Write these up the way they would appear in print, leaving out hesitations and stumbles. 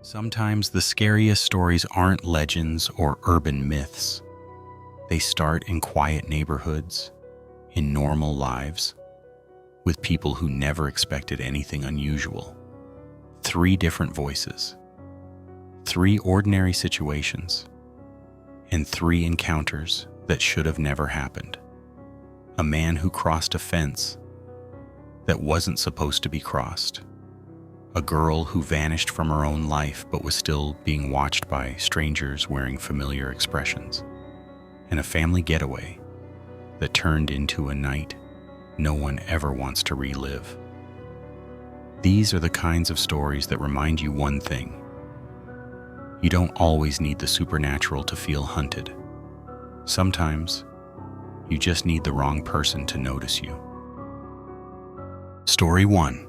Sometimes the scariest stories aren't legends or urban myths. They start in quiet neighborhoods, in normal lives, with people who never expected anything unusual. 3 different voices, 3 ordinary situations, and 3 encounters that should have never happened. A man who crossed a fence that wasn't supposed to be crossed. A girl who vanished from her own life but was still being watched by strangers wearing familiar expressions. And a family getaway that turned into a night no one ever wants to relive. These are the kinds of stories that remind you one thing. You don't always need the supernatural to feel hunted. Sometimes, you just need the wrong person to notice you. Story 1.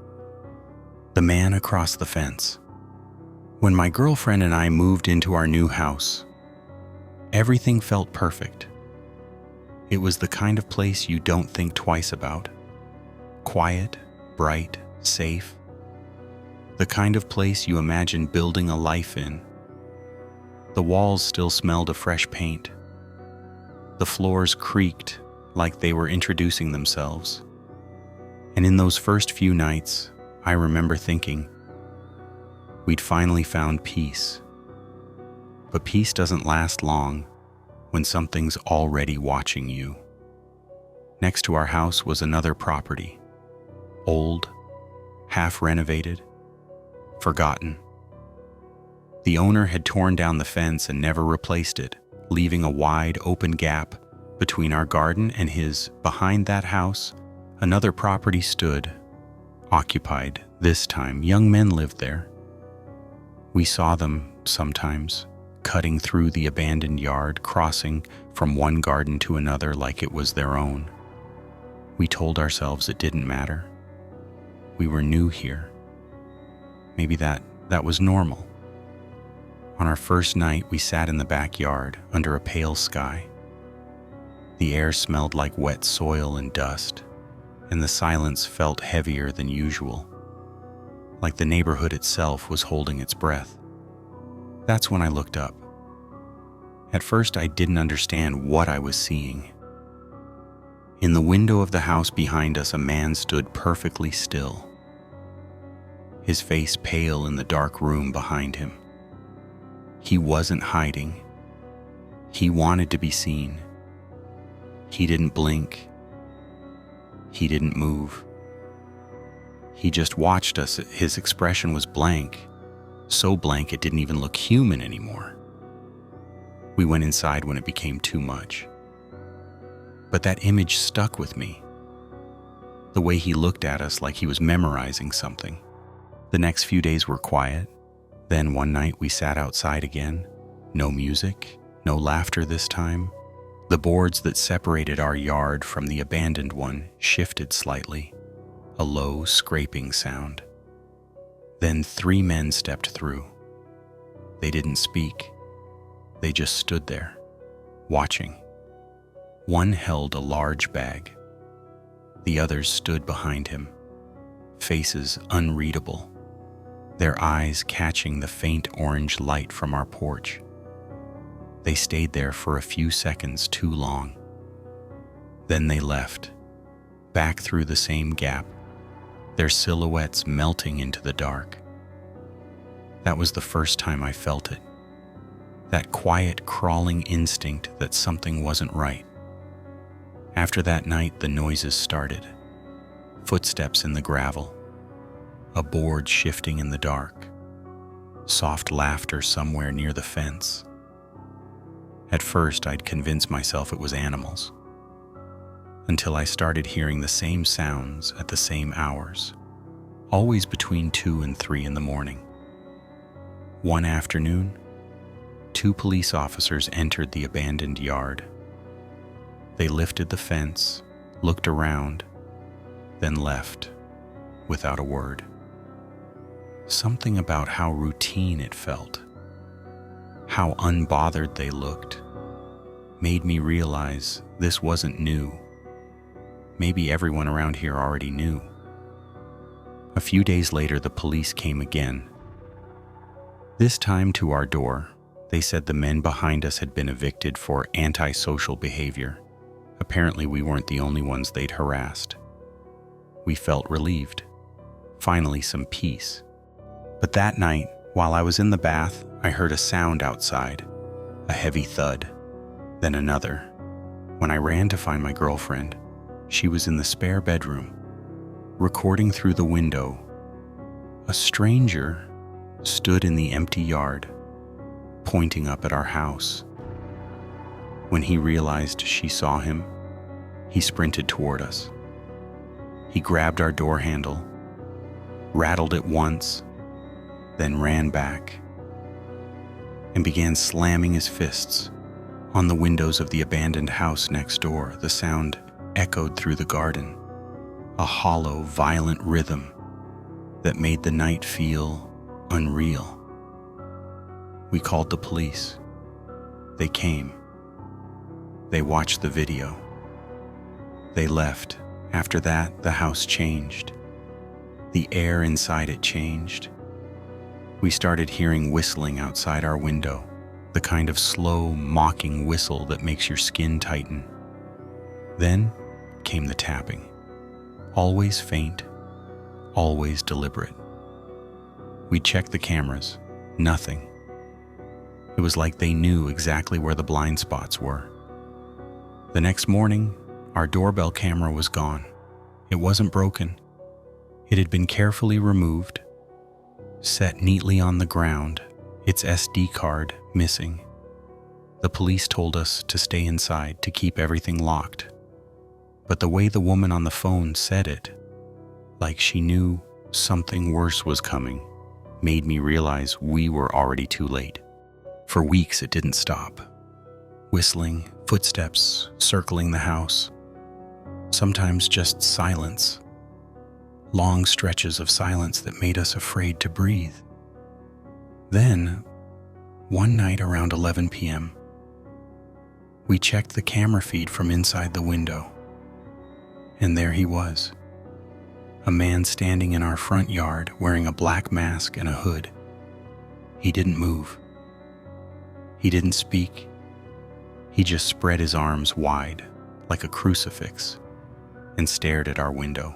The Man Across the Fence. When my girlfriend and I moved into our new house, everything felt perfect. It was the kind of place you don't think twice about. Quiet, bright, safe. The kind of place you imagine building a life in. The walls still smelled of fresh paint. The floors creaked like they were introducing themselves. And in those first few nights, I remember thinking, we'd finally found peace. But peace doesn't last long when something's already watching you. Next to our house was another property. Old, half-renovated, forgotten. The owner had torn down the fence and never replaced it, leaving a wide, open gap between our garden and his. Behind that house, another property stood, occupied. This time, young men lived there. We saw them sometimes, cutting through the abandoned yard, crossing from one garden to another like it was their own. We told ourselves it didn't matter. We were new here. Maybe that was normal. On our first night, we sat in the backyard under a pale sky. The air smelled like wet soil and dust, and the silence felt heavier than usual, like the neighborhood itself was holding its breath. That's when I looked up. At first, I didn't understand what I was seeing. In the window of the house behind us, a man stood perfectly still, his face pale in the dark room behind him. He wasn't hiding. He wanted to be seen. He didn't blink. He didn't move. He just watched us. His expression was blank, so blank it didn't even look human anymore. We went inside when it became too much. But that image stuck with me. The way he looked at us like he was memorizing something. The next few days were quiet. Then one night we sat outside again. No music, no laughter this time. The boards that separated our yard from the abandoned one shifted slightly, a low scraping sound. Then 3 men stepped through. They didn't speak. They just stood there, watching. One held a large bag. The others stood behind him, faces unreadable, their eyes catching the faint orange light from our porch. They stayed there for a few seconds too long. Then they left, back through the same gap, their silhouettes melting into the dark. That was the first time I felt it. That quiet, crawling instinct that something wasn't right. After that night, the noises started. Footsteps in the gravel, a board shifting in the dark, soft laughter somewhere near the fence. At first, I'd convinced myself it was animals, until I started hearing the same sounds at the same hours, always between 2 and 3 in the morning. One afternoon, 2 police officers entered the abandoned yard. They lifted the fence, looked around, then left, without a word. Something about how routine it felt, how unbothered they looked, made me realize this wasn't new. Maybe everyone around here already knew. A few days later, the police came again. This time to our door, they said the men behind us had been evicted for antisocial behavior. Apparently, we weren't the only ones they'd harassed. We felt relieved. Finally, some peace. But that night, while I was in the bath, I heard a sound outside, a heavy thud, then another. When I ran to find my girlfriend, she was in the spare bedroom, recording through the window. A stranger stood in the empty yard, pointing up at our house. When he realized she saw him, he sprinted toward us. He grabbed our door handle, rattled it once, then ran back and began slamming his fists on the windows of the abandoned house next door. The sound echoed through the garden, a hollow, violent rhythm that made the night feel unreal. We called the police. They came. They watched the video. They left. After that, the house changed. The air inside it changed. We started hearing whistling outside our window, the kind of slow, mocking whistle that makes your skin tighten. Then came the tapping. Always faint, always deliberate. We checked the cameras. Nothing. It was like they knew exactly where the blind spots were. The next morning, our doorbell camera was gone. It wasn't broken. It had been carefully removed, set neatly on the ground, its SD card missing. The police told us to stay inside to keep everything locked. But the way the woman on the phone said it, like she knew something worse was coming, made me realize we were already too late. For weeks it didn't stop. Whistling, footsteps circling the house. Sometimes just silence. Long stretches of silence that made us afraid to breathe. Then, one night around 11 p.m., we checked the camera feed from inside the window. And there he was. A man standing in our front yard wearing a black mask and a hood. He didn't move. He didn't speak. He just spread his arms wide, like a crucifix, and stared at our window.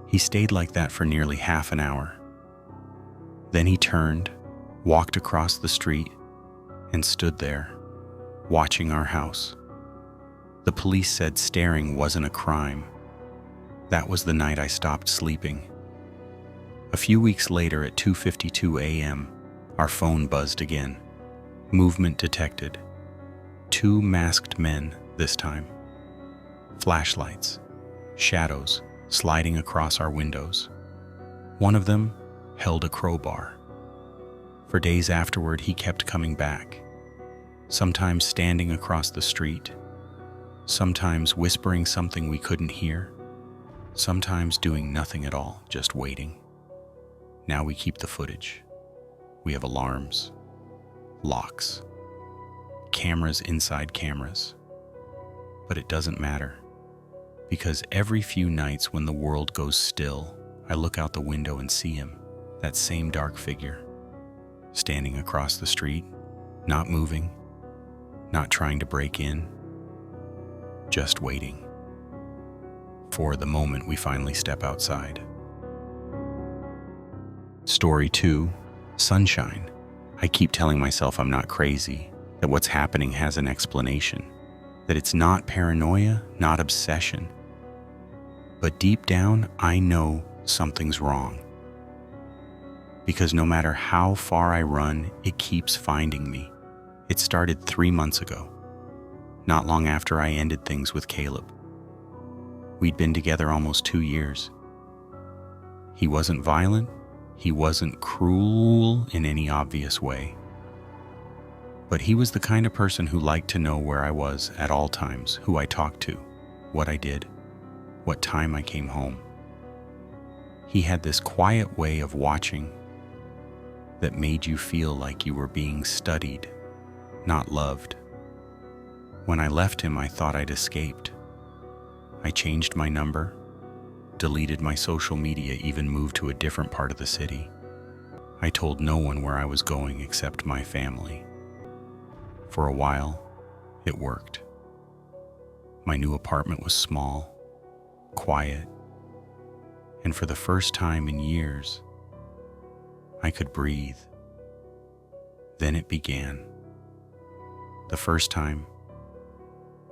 He stayed like that for nearly half an hour. Then he turned, walked across the street, and stood there, watching our house. The police said staring wasn't a crime. That was the night I stopped sleeping. A few weeks later at 2:52 a.m., our phone buzzed again. Movement detected. 2 masked men this time. Flashlights, shadows sliding across our windows. One of them held a crowbar. For days afterward, he kept coming back, sometimes standing across the street, sometimes whispering something we couldn't hear, sometimes doing nothing at all, just waiting. Now we keep the footage. We have alarms, locks, cameras inside cameras. But it doesn't matter, because every few nights when the world goes still, I look out the window and see him, that same dark figure, standing across the street, not moving, not trying to break in, just waiting for the moment we finally step outside. Story 2, Sunshine. I keep telling myself I'm not crazy, that what's happening has an explanation, that it's not paranoia, not obsession. But deep down, I know something's wrong. Because no matter how far I run, it keeps finding me. It started 3 months ago, not long after I ended things with Caleb. We'd been together almost 2 years. He wasn't violent. He wasn't cruel in any obvious way. But he was the kind of person who liked to know where I was at all times, who I talked to, what I did, what time I came home. He had this quiet way of watching that made you feel like you were being studied, not loved. When I left him, I thought I'd escaped. I changed my number, deleted my social media, even moved to a different part of the city. I told no one where I was going except my family. For a while, it worked. My new apartment was small, quiet, and for the first time in years, I could breathe. Then it began. The first time,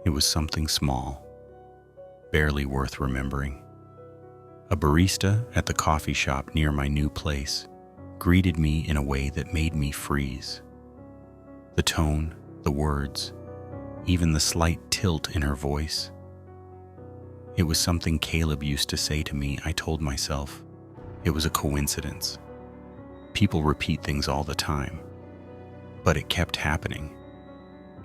it was something small, barely worth remembering. A barista at the coffee shop near my new place greeted me in a way that made me freeze. The tone, the words, even the slight tilt in her voice. It was something Caleb used to say to me. I told myself it was a coincidence. People repeat things all the time, but it kept happening.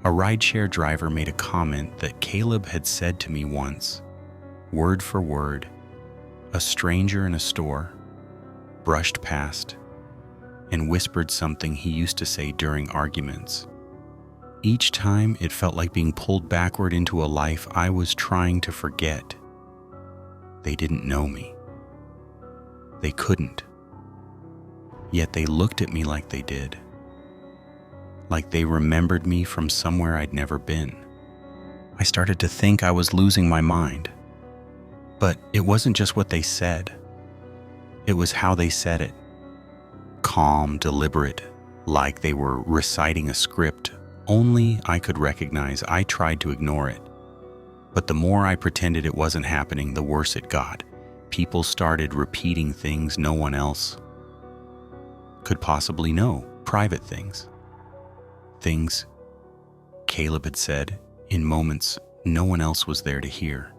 A rideshare driver made a comment that Caleb had said to me once, word for word. A stranger in a store brushed past and whispered something he used to say during arguments. Each time it felt like being pulled backward into a life I was trying to forget. They didn't know me. They couldn't. Yet they looked at me like they did. Like they remembered me from somewhere I'd never been. I started to think I was losing my mind. But it wasn't just what they said. It was how they said it. Calm, deliberate, like they were reciting a script only I could recognize. I tried to ignore it. But the more I pretended it wasn't happening, the worse it got. People started repeating things no one else could possibly know, private things. Things Caleb had said in moments no one else was there to hear.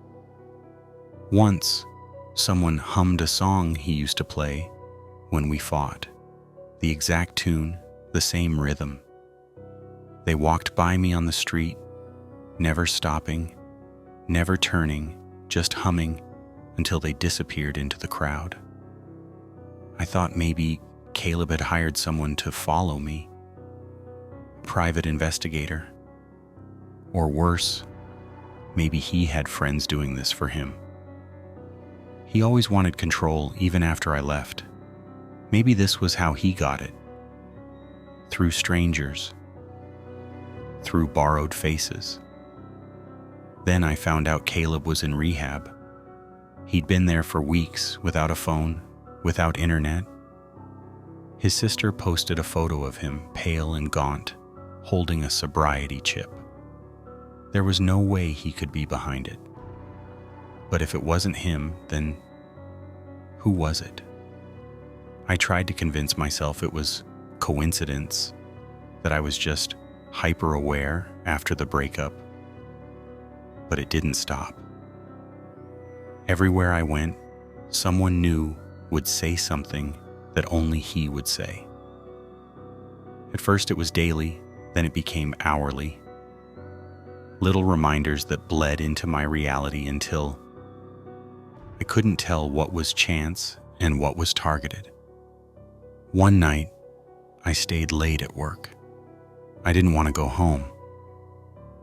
Once, someone hummed a song he used to play when we fought. The exact tune, the same rhythm. They walked by me on the street, never stopping, never turning, just humming until they disappeared into the crowd. I thought maybe Caleb had hired someone to follow me, a private investigator. Or worse, maybe he had friends doing this for him. He always wanted control even after I left. Maybe this was how he got it. Through strangers. Through borrowed faces. Then I found out Caleb was in rehab. He'd been there for weeks without a phone, without internet. His sister posted a photo of him, pale and gaunt, holding a sobriety chip. There was no way he could be behind it. But if it wasn't him, then who was it? I tried to convince myself it was coincidence, that I was just hyper-aware after the breakup. But it didn't stop. Everywhere I went, someone new would say something that only he would say. At first it was daily, then it became hourly. Little reminders that bled into my reality until I couldn't tell what was chance and what was targeted. One night, I stayed late at work. I didn't want to go home.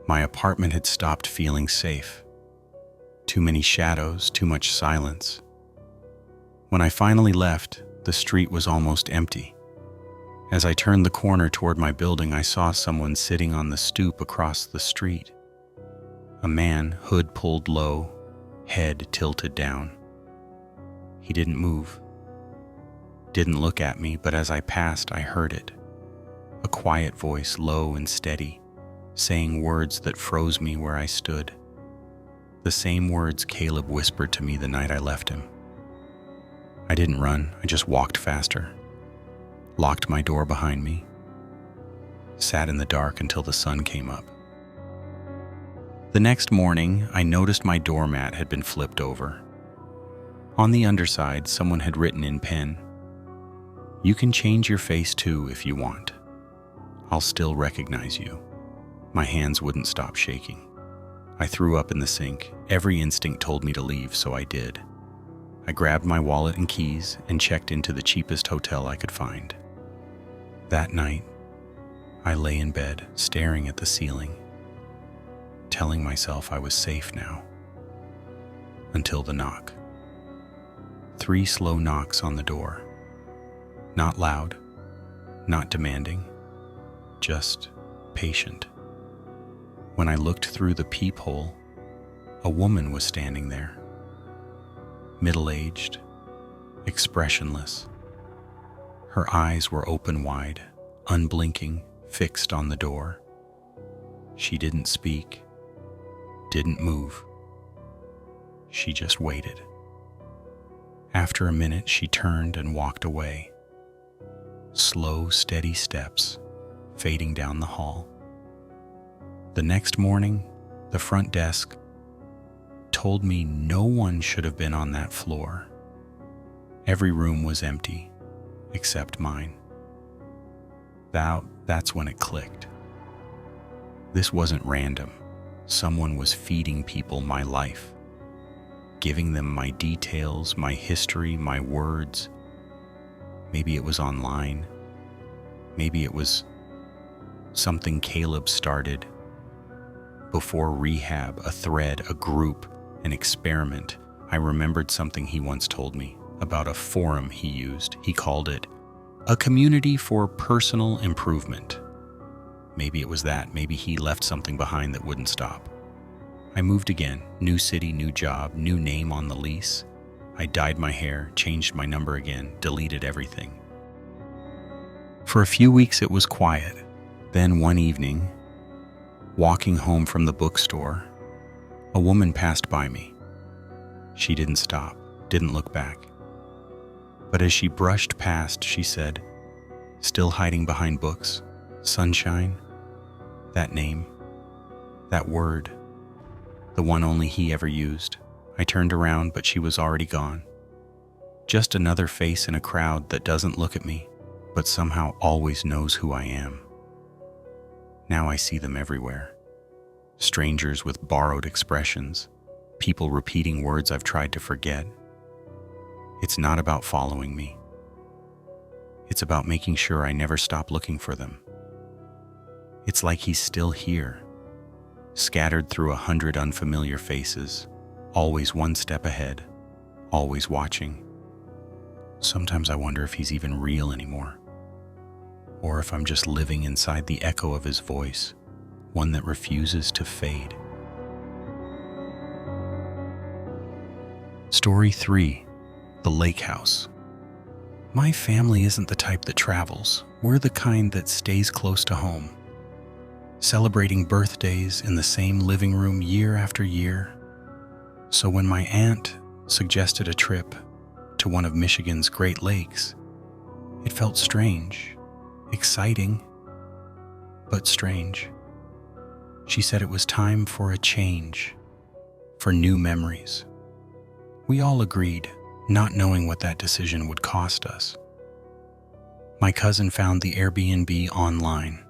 My apartment had stopped feeling safe. Too many shadows, too much silence. When I finally left, the street was almost empty. As I turned the corner toward my building, I saw someone sitting on the stoop across the street. A man, hood pulled low, head tilted down. He didn't move. Didn't look at me, but as I passed, I heard it. A quiet voice, low and steady, saying words that froze me where I stood. The same words Caleb whispered to me the night I left him. I didn't run, I just walked faster, locked my door behind me, sat in the dark until the sun came up. The next morning, I noticed my doormat had been flipped over. On the underside, someone had written in pen, "You can change your face too if you want. I'll still recognize you." My hands wouldn't stop shaking. I threw up in the sink. Every instinct told me to leave, so I did. I grabbed my wallet and keys and checked into the cheapest hotel I could find. That night, I lay in bed, staring at the ceiling, telling myself I was safe now. Until the knock. 3 slow knocks on the door. Not loud, not demanding, just patient. When I looked through the peephole, a woman was standing there, middle-aged, expressionless. Her eyes were open wide, unblinking, fixed on the door. She didn't speak, didn't move. She just waited. After a minute, she turned and walked away. Slow, steady steps, fading down the hall. The next morning, the front desk told me no one should have been on that floor. Every room was empty, except mine. That's when it clicked. This wasn't random. Someone was feeding people my life, giving them my details, my history, my words. Maybe it was online. Maybe it was something Caleb started before rehab, a thread, a group, an experiment. I remembered something he once told me about a forum he used. He called it a community for personal improvement. Maybe it was that. Maybe he left something behind that wouldn't stop. I moved again. New city, new job, new name on the lease. I dyed my hair, changed my number again, deleted everything. For a few weeks it was quiet. Then one evening, walking home from the bookstore, a woman passed by me. She didn't stop, didn't look back. But as she brushed past, she said, "Still hiding behind books? Sunshine?" That name, that word, the one only he ever used. I turned around, but she was already gone. Just another face in a crowd that doesn't look at me, but somehow always knows who I am. Now I see them everywhere. Strangers with borrowed expressions, people repeating words I've tried to forget. It's not about following me. It's about making sure I never stop looking for them. It's like he's still here, scattered through 100 unfamiliar faces, always one step ahead, always watching. Sometimes I wonder if he's even real anymore, or if I'm just living inside the echo of his voice, one that refuses to fade. Story 3, The Lake House. My family isn't the type that travels. We're the kind that stays close to home, celebrating birthdays in the same living room year after year. So when my aunt suggested a trip to one of Michigan's Great Lakes, it felt strange, exciting, but strange. She said it was time for a change, for new memories. We all agreed, not knowing what that decision would cost us. My cousin found the Airbnb online.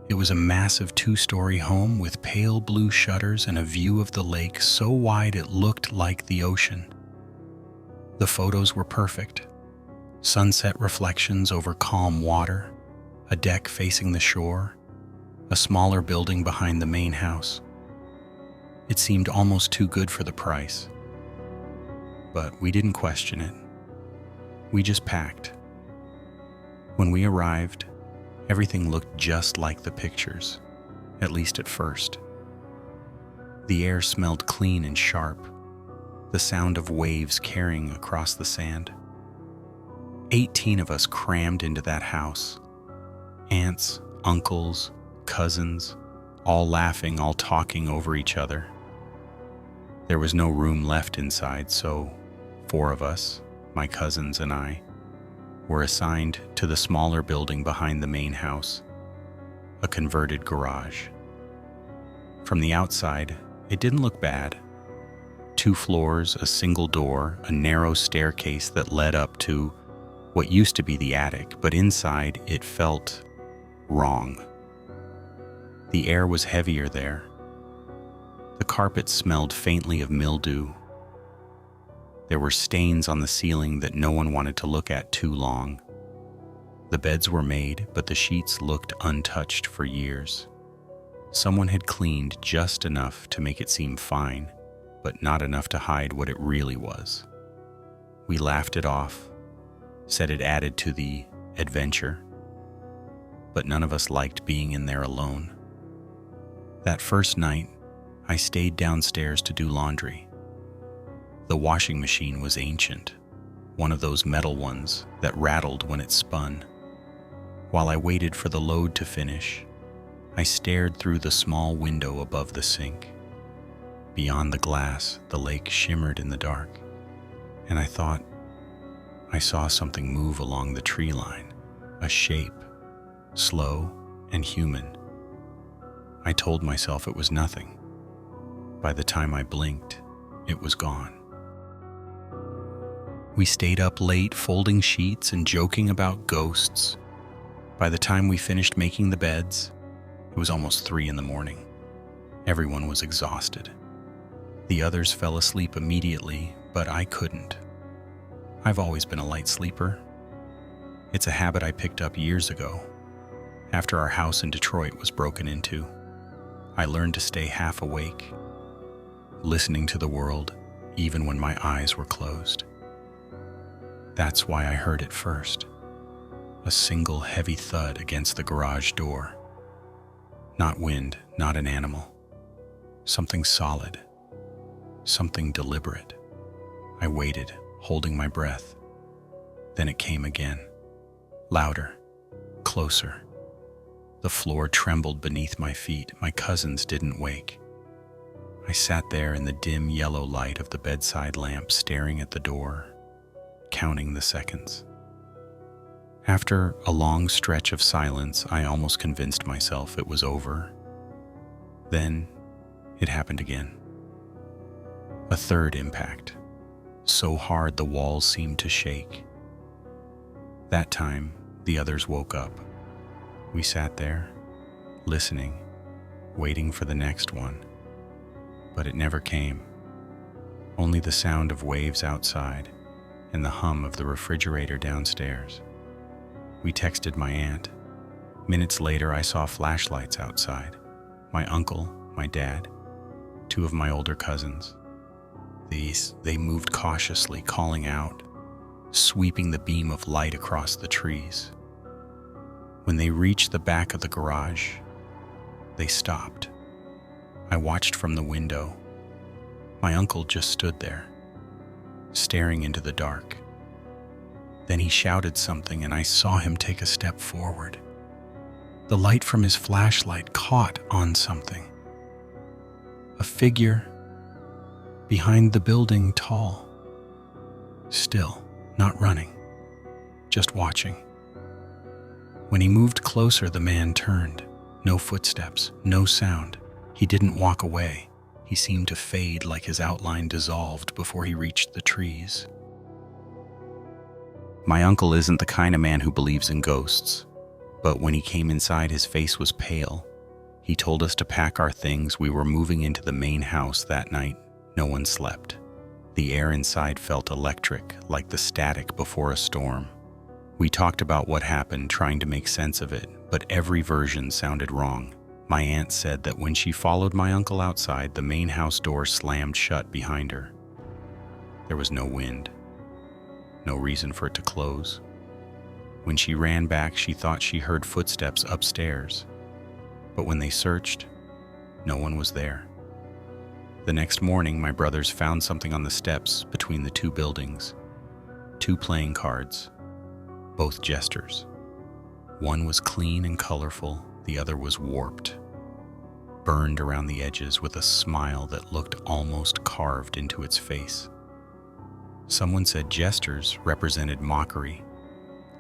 It was a massive 2-story home with pale blue shutters and a view of the lake so wide it looked like the ocean. The photos were perfect. Sunset reflections over calm water, a deck facing the shore, a smaller building behind the main house. It seemed almost too good for the price. But we didn't question it. We just packed. When we arrived, everything looked just like the pictures, at least at first. The air smelled clean and sharp, the sound of waves carrying across the sand. 18 of us crammed into that house. Aunts, uncles, cousins, all laughing, all talking over each other. There was no room left inside, so 4 of us, my cousins and I, were assigned to the smaller building behind the main house, a converted garage. From the outside, it didn't look bad. 2 floors, a single door, a narrow staircase that led up to what used to be the attic, but inside it felt wrong. The air was heavier there. The carpet smelled faintly of mildew. There were stains on the ceiling that no one wanted to look at too long. The beds were made, but the sheets looked untouched for years. Someone had cleaned just enough to make it seem fine, but not enough to hide what it really was. We laughed it off, said it added to the adventure, but none of us liked being in there alone. That first night, I stayed downstairs to do laundry. The washing machine was ancient, one of those metal ones that rattled when it spun. While I waited for the load to finish, I stared through the small window above the sink. Beyond the glass, the lake shimmered in the dark, and I thought I saw something move along the tree line, a shape, slow and human. I told myself it was nothing. By the time I blinked, it was gone. We stayed up late folding sheets and joking about ghosts. By the time we finished making the beds, it was almost 3 a.m. Everyone was exhausted. The others fell asleep immediately, but I couldn't. I've always been a light sleeper. It's a habit I picked up years ago, after our house in Detroit was broken into. I learned to stay half awake, listening to the world even when my eyes were closed. That's why I heard it first. A single heavy thud against the garage door. Not wind, not an animal. Something solid. Something deliberate. I waited, holding my breath. Then it came again. Louder. Closer. The floor trembled beneath my feet. My cousins didn't wake. I sat there in the dim yellow light of the bedside lamp, staring at the door, counting the seconds. After a long stretch of silence, I almost convinced myself it was over. Then it happened again. A third impact, so hard the walls seemed to shake. That time, the others woke up. We sat there, listening, waiting for the next one. But it never came. Only the sound of waves outside and the hum of the refrigerator downstairs. We texted my aunt. Minutes later, I saw flashlights outside. My uncle, my dad, 2 of my older cousins. They moved cautiously, calling out, sweeping the beam of light across the trees. When they reached the back of the garage, they stopped. I watched from the window. My uncle just stood there, staring into the dark. Then he shouted something, and I saw him take a step forward. The light from his flashlight caught on something. A figure behind the building, tall, still, not running, just watching. When he moved closer, the man turned. No footsteps, no sound. He didn't walk away. He seemed to fade, like his outline dissolved before he reached the trees. My uncle isn't the kind of man who believes in ghosts, but when he came inside, his face was pale. He told us to pack our things. We were moving into the main house that night. No one slept. The air inside felt electric, like the static before a storm. We talked about what happened, trying to make sense of it, but every version sounded wrong. My aunt said that when she followed my uncle outside, the main house door slammed shut behind her. There was no wind. No reason for it to close. When she ran back, she thought she heard footsteps upstairs. But when they searched, no one was there. The next morning, my brothers found something on the steps between the 2 buildings. 2 playing cards, both jesters. One was clean and colorful, the other was warped, burned around the edges with a smile that looked almost carved into its face. Someone said jesters represented mockery,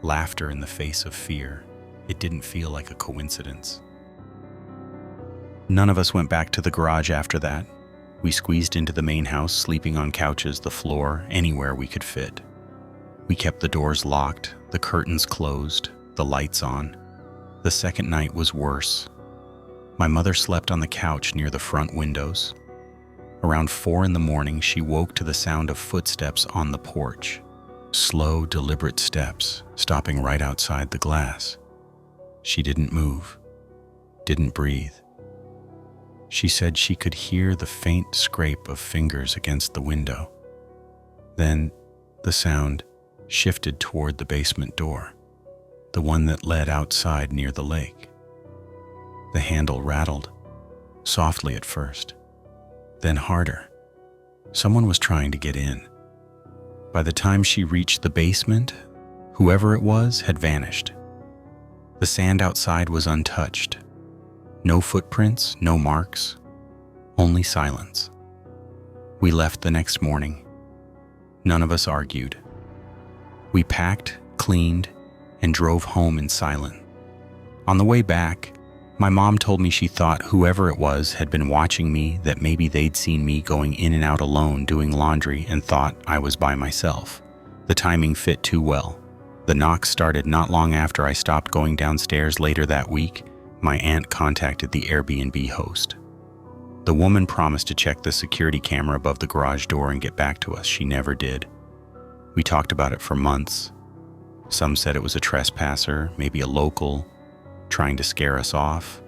laughter in the face of fear. It didn't feel like a coincidence. None of us went back to the garage after that. We squeezed into the main house, sleeping on couches, the floor, anywhere we could fit. We kept the doors locked, the curtains closed, the lights on. The second night was worse. My mother slept on the couch near the front windows. Around 4 a.m, she woke to the sound of footsteps on the porch. Slow, deliberate steps, stopping right outside the glass. She didn't move, didn't breathe. She said she could hear the faint scrape of fingers against the window. Then the sound shifted toward the basement door. the one that led outside near the lake. The handle rattled, softly at first, then harder. Someone was trying to get in. By the time she reached the basement, whoever it was had vanished. The sand outside was untouched. No footprints, no marks, only silence. We left the next morning. None of us argued. We packed, cleaned, and drove home in silence. On the way back, my mom told me she thought whoever it was had been watching me, that maybe they'd seen me going in and out alone doing laundry and thought I was by myself. The timing fit too well. The knocks started not long after I stopped going downstairs. Later that week, my aunt contacted the Airbnb host. The woman promised to check the security camera above the garage door and get back to us. She never did. We talked about it for months. Some said it was a trespasser, maybe a local, trying to scare us off.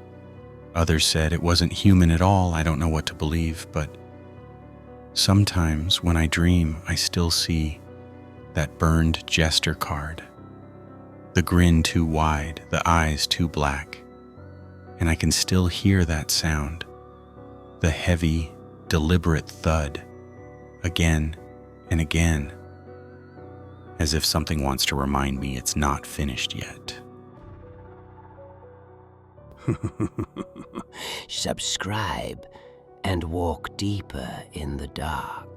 Others said it wasn't human at all. I don't know what to believe, but sometimes when I dream, I still see that burned jester card. The grin too wide, the eyes too black. And I can still hear that sound. The heavy, deliberate thud, again and again, as if something wants to remind me it's not finished yet. Subscribe and walk deeper in the dark.